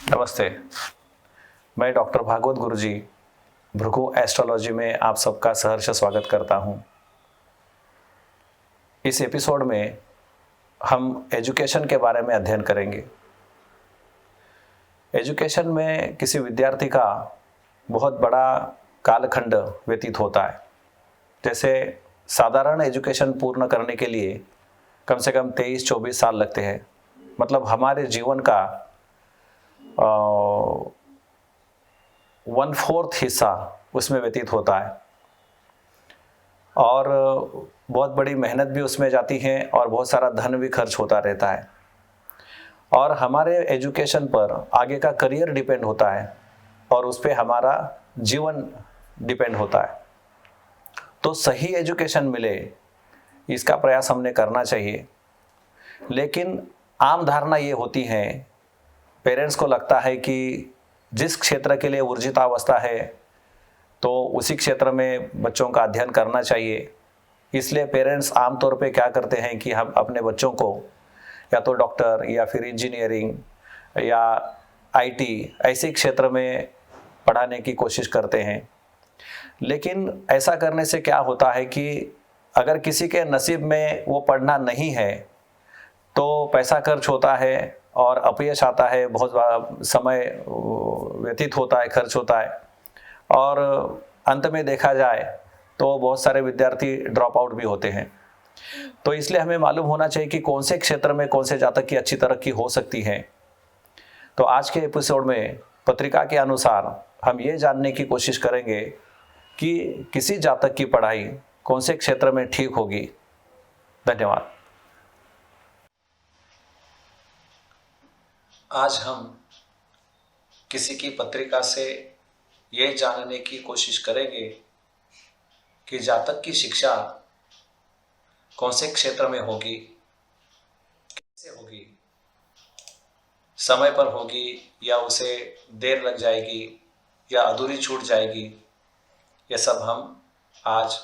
नमस्ते। मैं डॉक्टर भागवत गुरुजी भृगु एस्ट्रोलॉजी में आप सबका सहर्ष स्वागत करता हूं। इस एपिसोड में हम एजुकेशन के बारे में अध्ययन करेंगे। एजुकेशन में किसी विद्यार्थी का बहुत बड़ा कालखंड व्यतीत होता है। जैसे साधारण एजुकेशन पूर्ण करने के लिए कम से कम 23-24 साल लगते हैं। मतलब हमारे जीवन का 1/4 हिस्सा उसमें व्यतीत होता है और बहुत बड़ी मेहनत भी उसमें जाती है और बहुत सारा धन भी खर्च होता रहता है। और हमारे एजुकेशन पर आगे का करियर डिपेंड होता है और उस पर हमारा जीवन डिपेंड होता है। तो सही एजुकेशन मिले इसका प्रयास हमने करना चाहिए। लेकिन आम धारणा ये होती है, पेरेंट्स को लगता है कि जिस क्षेत्र के लिए ऊर्जितावस्था है तो उसी क्षेत्र में बच्चों का अध्ययन करना चाहिए। इसलिए पेरेंट्स आमतौर पे क्या करते हैं कि हम अपने बच्चों को या तो डॉक्टर या फिर इंजीनियरिंग या आईटी ऐसे क्षेत्र में पढ़ाने की कोशिश करते हैं। लेकिन ऐसा करने से क्या होता है कि अगर किसी के नसीब में वो पढ़ना नहीं है तो पैसा खर्च होता है और अपयश आता है, बहुत समय व्यतीत होता है, खर्च होता है और अंत में देखा जाए तो बहुत सारे विद्यार्थी ड्रॉप आउट भी होते हैं। तो इसलिए हमें मालूम होना चाहिए कि कौन से क्षेत्र में कौन से जातक की अच्छी तरक्की हो सकती है। तो आज के एपिसोड में पत्रिका के अनुसार हम ये जानने की कोशिश करेंगे कि किसी जातक की पढ़ाई कौन से क्षेत्र में ठीक होगी। धन्यवाद। आज हम किसी की पत्रिका से ये जानने की कोशिश करेंगे कि जातक की शिक्षा कौन से क्षेत्र में होगी, कैसे होगी, समय पर होगी या उसे देर लग जाएगी या अधूरी छूट जाएगी। यह सब हम आज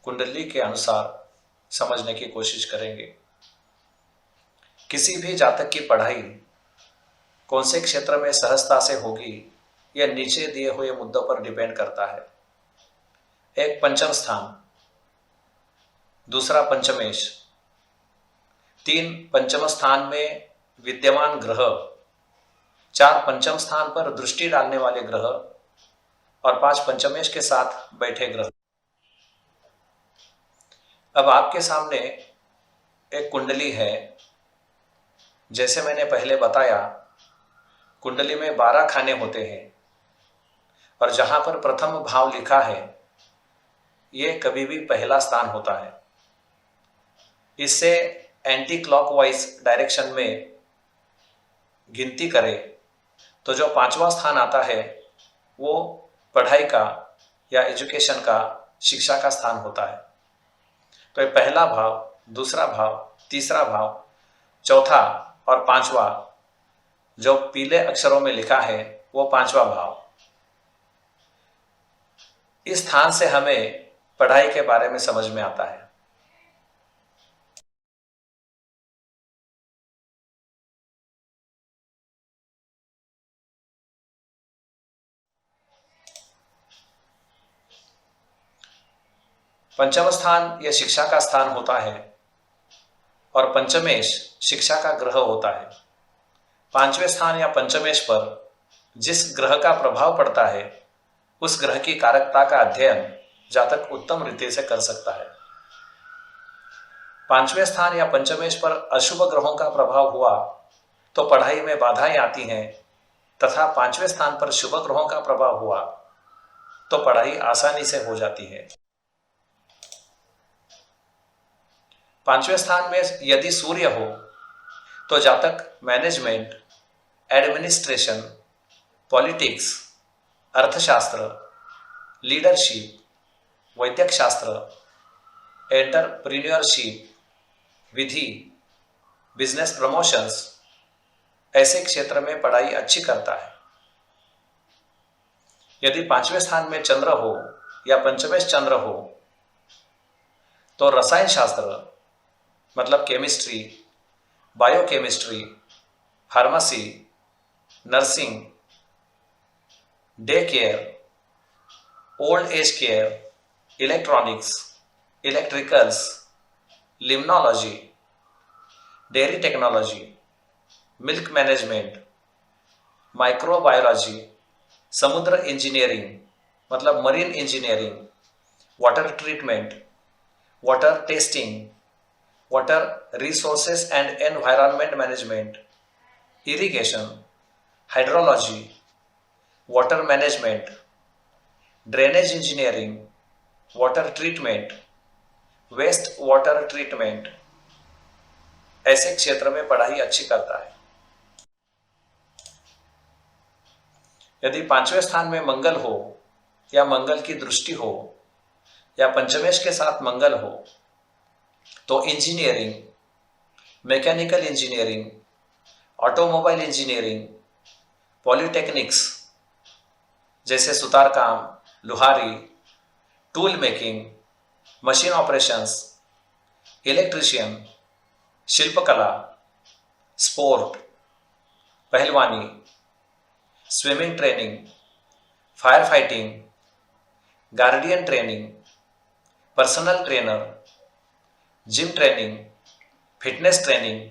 कुंडली के अनुसार समझने की कोशिश करेंगे। किसी भी जातक की पढ़ाई कौन से क्षेत्र में सहजता से होगी यह नीचे दिए हुए मुद्दों पर डिपेंड करता है। एक पंचम स्थान, दूसरा पंचमेश, 3 पंचम स्थान में विद्यमान ग्रह, 4 पंचम स्थान पर दृष्टि डालने वाले ग्रह और 5 पंचमेश के साथ बैठे ग्रह। अब आपके सामने एक कुंडली है। जैसे मैंने पहले बताया, कुंडली में 12 खाने होते हैं और जहां पर प्रथम भाव लिखा है ये कभी भी पहला स्थान होता है। इससे एंटी क्लॉकवाइज डायरेक्शन में गिनती करें तो जो 5वां स्थान आता है वो पढ़ाई का या एजुकेशन का, शिक्षा का स्थान होता है। तो ये पहला भाव, दूसरा भाव, तीसरा भाव, चौथा और 5वां जो पीले अक्षरों में लिखा है वो 5वां भाव। इस स्थान से हमें पढ़ाई के बारे में समझ में आता है। पंचम स्थान यह शिक्षा का स्थान होता है और पंचमेश शिक्षा का ग्रह होता है। 5वें स्थान या पंचमेश पर जिस ग्रह का प्रभाव पड़ता है उस ग्रह की कारकता का अध्ययन जातक उत्तम रीति से कर सकता है। 5वें स्थान या पंचमेश पर अशुभ ग्रहों का प्रभाव हुआ तो पढ़ाई में बाधाएं आती हैं, तथा 5वें स्थान पर शुभ ग्रहों का प्रभाव हुआ तो पढ़ाई आसानी से हो जाती है। 5वें स्थान में यदि सूर्य हो तो जातक मैनेजमेंट, एडमिनिस्ट्रेशन, पॉलिटिक्स, अर्थशास्त्र, लीडरशिप, वैद्यक शास्त्र, एंटरप्रीन्योरशिप, विधि, बिजनेस प्रमोशंस ऐसे क्षेत्र में पढ़ाई अच्छी करता है। यदि 5वें स्थान में चंद्र हो या पंचमेश चंद्र हो तो रसायन शास्त्र मतलब chemistry, biochemistry, pharmacy, nursing, day care, old age care, electronics, electricals, limnology, dairy technology, milk management, microbiology, समुद्र इंजीनियरिंग मतलब marine engineering, water treatment, water testing, water resources and environment management, irrigation, hydrology, water management, drainage engineering, water treatment, waste water treatment, ऐसे क्षेत्र में पढ़ाई अच्छी करता है। यदि 5वें स्थान में मंगल हो या मंगल की दृष्टि हो या पंचमेश के साथ मंगल हो तो engineering, mechanical engineering, automobile engineering, polytechnics जैसे सुतार काम, लुहारी, tool making, machine operations, electrician, शिल्पकला, स्पोर्ट, पहलवानी, swimming training, fire fighting, guardian training, personal trainer, gym training, fitness training,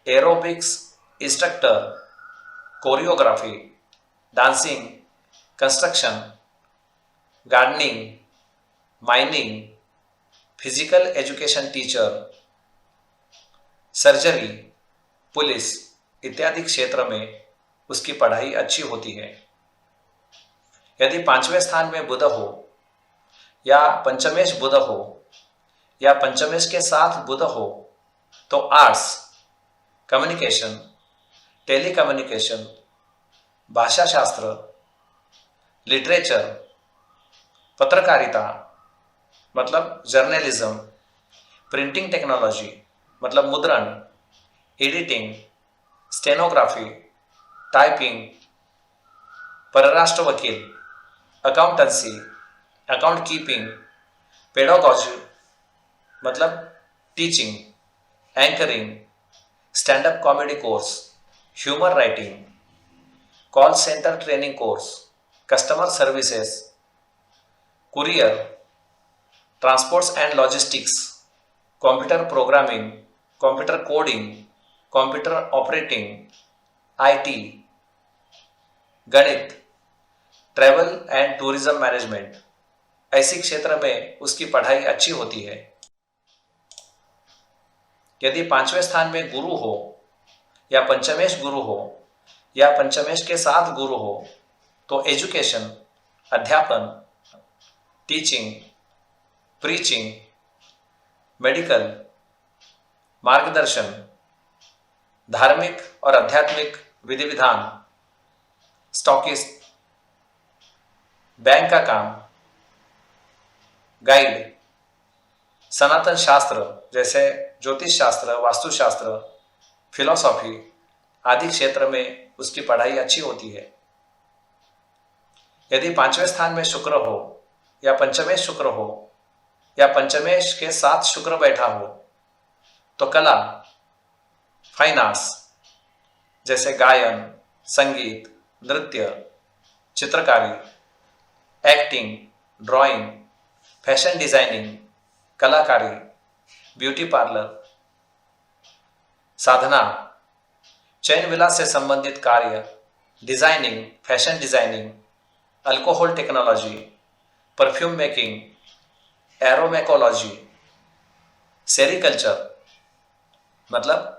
aerobics instructor, choreography, dancing, construction, gardening, mining, physical education teacher, surgery, police इत्यादि क्षेत्र में उसकी पढ़ाई अच्छी होती है। यदि 5वें स्थान में बुध हो या पंचमेश बुध हो या पंचमेश के साथ बुध हो तो आर्ट्स, कम्युनिकेशन, टेलीकम्युनिकेशन, भाषा शास्त्र, लिटरेचर, पत्रकारिता मतलब जर्नलिज्म, प्रिंटिंग टेक्नोलॉजी मतलब मुद्रण, एडिटिंग, स्टेनोग्राफी, टाइपिंग, परराष्ट्र वकील, अकाउंटेंसी, अकाउंट कीपिंग, पेडागॉजी मतलब teaching, anchoring, stand up comedy course, humour writing, call centre training course, customer services, courier, transports and logistics, computer programming, computer coding, computer operating, IT, गणित, travel and tourism management, ऐसी क्षेत्र में उसकी पढ़ाई अच्छी होती है। यदि 5वें स्थान में गुरु हो या पंचमेश गुरु हो या पंचमेश के साथ गुरु हो तो एजुकेशन, अध्यापन, टीचिंग, प्रीचिंग, मेडिकल, मार्गदर्शन, धार्मिक और आध्यात्मिक विधि विधान, स्टॉकिस्ट, बैंक का काम, गाइड, सनातन शास्त्र जैसे ज्योतिष शास्त्र, वास्तुशास्त्र, फिलॉसॉफी आदि क्षेत्र में उसकी पढ़ाई अच्छी होती है। यदि 5वें स्थान में शुक्र हो या पंचमेश शुक्र हो या पंचमेश के साथ शुक्र बैठा हो तो कला, फाइन आर्ट्स जैसे गायन, संगीत, नृत्य, चित्रकारी, एक्टिंग, ड्राइंग, फैशन डिजाइनिंग, कलाकारी, ब्यूटी पार्लर, साधना, चैन विलास से संबंधित कार्य, designing, fashion designing, alcohol technology, perfume making, aromacology, sericulture मतलब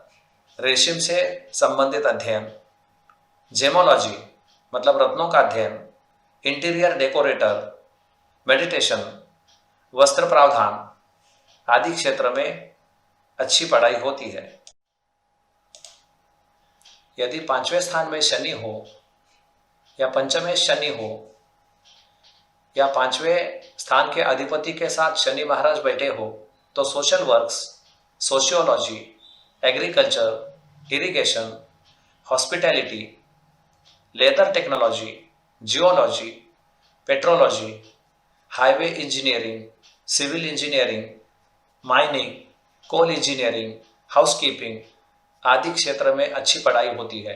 रेशम से संबंधित अध्ययन, जेमोलॉजी मतलब रत्नों का अध्ययन, इंटीरियर डेकोरेटर, मेडिटेशन, वस्त्र प्रावधान आदि क्षेत्र में अच्छी पढ़ाई होती है। यदि 5वें स्थान में शनि हो या पंचमें शनि हो या 5वें स्थान के अधिपति के साथ शनि महाराज बैठे हो तो social works, sociology, agriculture, irrigation, hospitality, leather technology, geology, petrology, highway engineering, civil engineering, mining, coal engineering, housekeeping आदि क्षेत्र में अच्छी पढ़ाई होती है।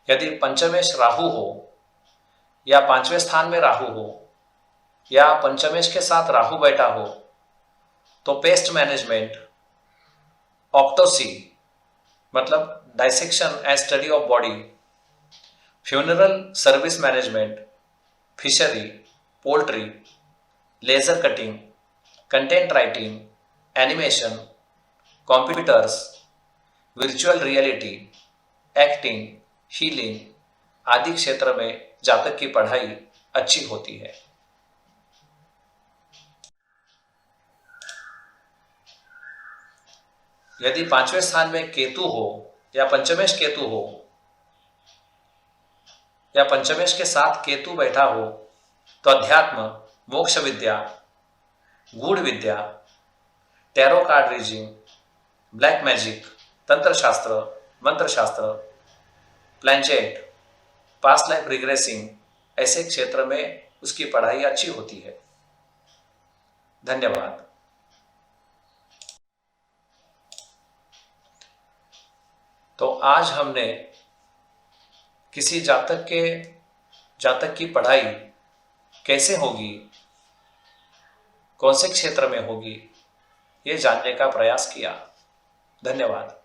यदि पंचमेश राहु हो या पांचवें स्थान में राहु हो या पंचमेश के साथ राहु बैठा हो तो पेस्ट मैनेजमेंट, ऑप्टोसी मतलब dissection and study of body, funeral service management, fishery, poultry, laser cutting, content writing, animation, computers, virtual reality, acting, healing आदि क्षेत्र में जातक की पढ़ाई अच्छी होती है। यदि पांचवें स्थान में केतु हो या पंचमेश केतु हो या पंचमेश के साथ केतु बैठा हो तो अध्यात्म, मोक्ष विद्या, गूढ़ विद्या, tarot card reading, black magic, तंत्र शास्त्र, मंत्र शास्त्र, प्लैंचेट, पास्ट लाइफ रिग्रेसिंग ऐसे क्षेत्र में उसकी पढ़ाई अच्छी होती है। धन्यवाद। तो आज हमने किसी जातक की पढ़ाई कैसे होगी, कौन से क्षेत्र में होगी, ये जानने का प्रयास किया। धन्यवाद।